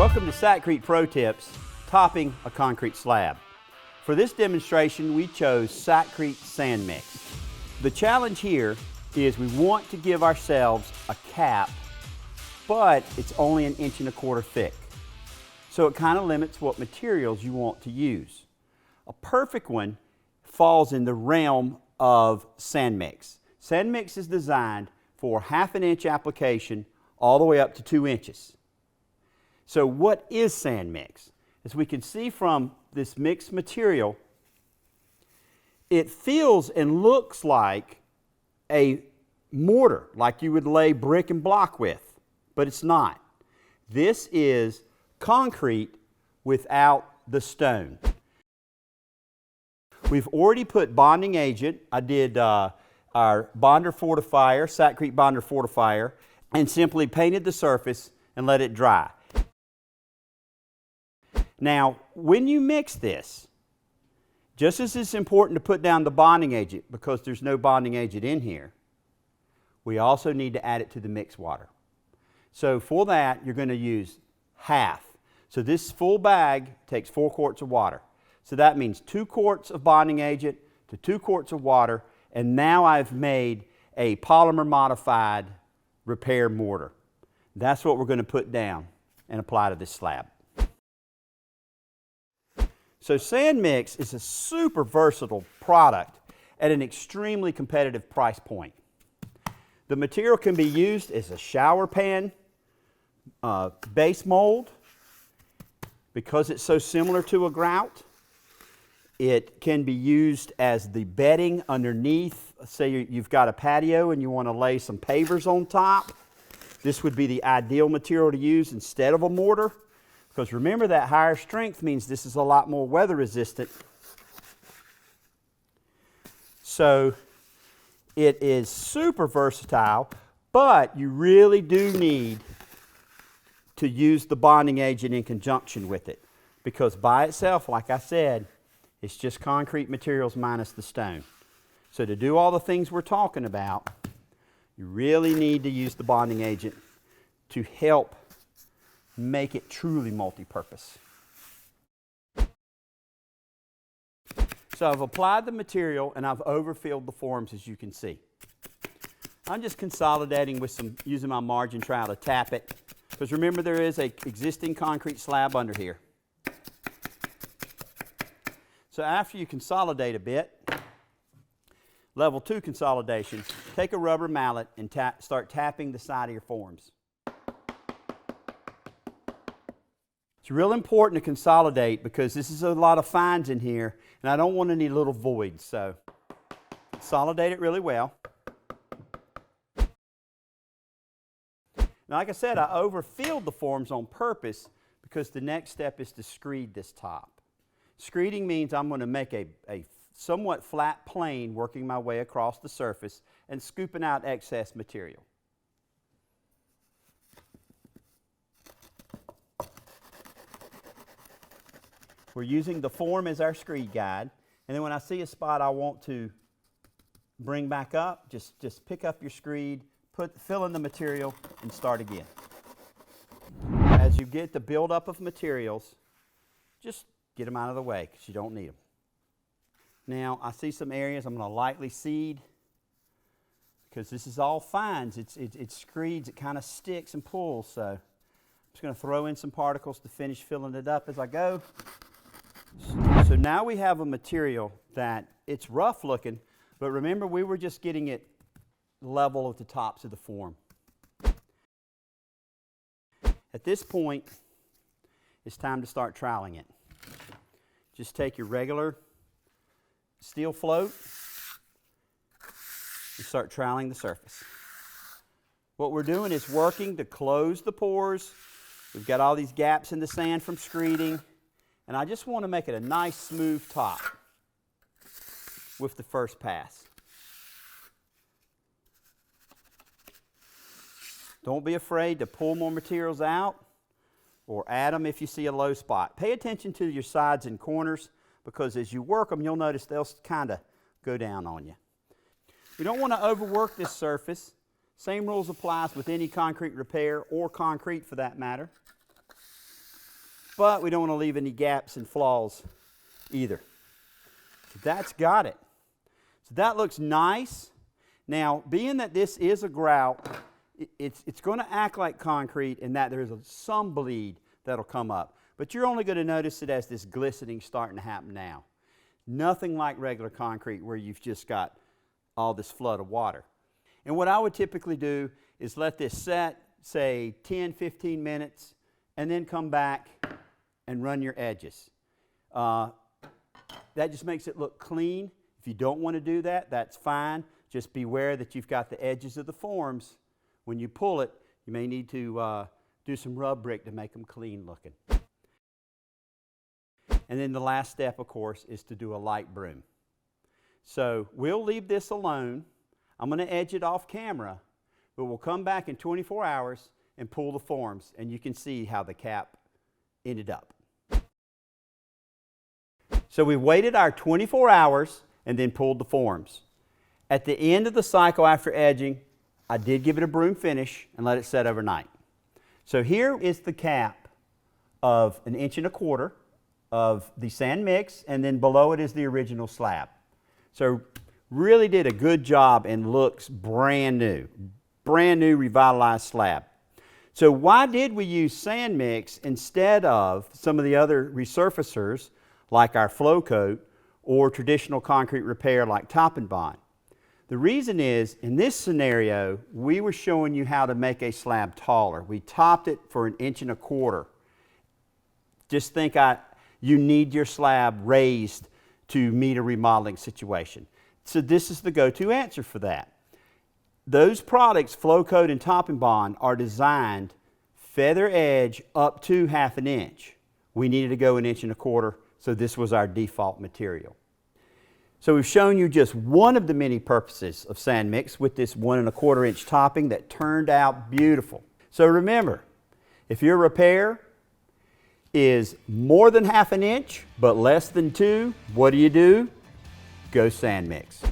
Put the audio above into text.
Welcome to Sakrete Pro Tips, topping a concrete slab. For this demonstration, we chose Sakrete Sand Mix. The challenge here is we want to give ourselves a cap, but it's only 1.25 inches thick. So it kind of limits what materials you want to use. A perfect one falls in the realm of sand mix. Sand mix is designed for 1/2 inch application all the way up to 2 inches. So what is sand mix? As we can see from this mixed material, it feels and looks like a mortar, like you would lay brick and block with, but it's not. This is concrete without the stone. We've already put bonding agent. I did our bonder fortifier, Sakrete bonder fortifier, and simply painted the surface and let it dry. Now, when you mix this, just as it's important to put down the bonding agent because there's no bonding agent in here, we also need to add it to the mix water. So for that, you're going to use half. So this full bag takes 4 quarts of water. So that means 2 quarts of bonding agent to 2 quarts of water, and now I've made a polymer modified repair mortar. That's what we're going to put down and apply to this slab. So sand mix is a super versatile product at an extremely competitive price point. The material can be used as a shower pan, base mold, because it's so similar to a grout. It can be used as the bedding underneath. Say you've got a patio and you want to lay some pavers on top. This would be the ideal material to use instead of a mortar. Because remember, that higher strength means this is a lot more weather resistant. So it is super versatile, but you really do need to use the bonding agent in conjunction with it. Because by itself, like I said, it's just concrete materials minus the stone. So to do all the things we're talking about, you really need to use the bonding agent to help make it truly multi-purpose. So I've applied the material and I've overfilled the forms, as you can see. I'm just consolidating with using my margin trowel to tap it, because remember, there is an existing concrete slab under here. So after you consolidate a bit, level 2 consolidation, take a rubber mallet and start tapping the side of your forms. It's real important to consolidate because this is a lot of fines in here and I don't want any little voids, so consolidate it really well. Now, like I said, I overfilled the forms on purpose because the next step is to screed this top. Screeding means I'm going to make a somewhat flat plane working my way across the surface and scooping out excess material. We're using the form as our screed guide, and then when I see a spot I want to bring back up, just pick up your screed, fill in the material, and start again. As you get the buildup of materials, just get them out of the way because you don't need them. Now, I see some areas I'm going to lightly seed because this is all fines. It screeds, it kind of sticks and pulls, so I'm just going to throw in some particles to finish filling it up as I go. So now we have a material that it's rough looking, but remember, we were just getting it level at the tops of the form. At this point, it's time to start troweling it. Just take your regular steel float and start troweling the surface. What we're doing is working to close the pores. We've got all these gaps in the sand from screeding, and I just want to make it a nice smooth top with the first pass. Don't be afraid to pull more materials out or add them if you see a low spot. Pay attention to your sides and corners because as you work them, you'll notice they'll kind of go down on you. We don't want to overwork this surface. Same rules applies with any concrete repair or concrete for that matter. but we don't want to leave any gaps and flaws either. So that's got it. So that looks nice. Now, being that this is a grout, it's going to act like concrete in that there's some bleed that'll come up. But you're only going to notice it as this glistening starting to happen now. Nothing like regular concrete where you've just got all this flood of water. And what I would typically do is let this set, say 10, 15 minutes, and then come back and run your edges. That just makes it look clean. If you don't want to do that, that's fine. Just beware that you've got the edges of the forms. When you pull it, you may need to do some rub brick to make them clean looking. And then the last step, of course, is to do a light broom. So we'll leave this alone. I'm going to edge it off camera, but we'll come back in 24 hours and pull the forms, and you can see how the cap ended up. So we waited our 24 hours and then pulled the forms. At the end of the cycle after edging, I did give it a broom finish and let it set overnight. So here is the cap of 1.25 inches of the sand mix, and then below it is the original slab. So really did a good job and looks brand new revitalized slab. So why did we use sand mix instead of some of the other resurfacers like our flow coat or traditional concrete repair like top and bond? The reason is, in this scenario, we were showing you how to make a slab taller. We topped it for 1.25 inches. Just think you need your slab raised to meet a remodeling situation. So this is the go-to answer for that. Those products, flow coat and top and bond, are designed feather edge up to 1/2 inch. We needed to go 1.25 inches, so this was our default material. So we've shown you just one of the many purposes of sand mix with this 1.25 inch topping that turned out beautiful. So remember, if your repair is more than 1/2 inch but less than 2, what do? Go sand mix.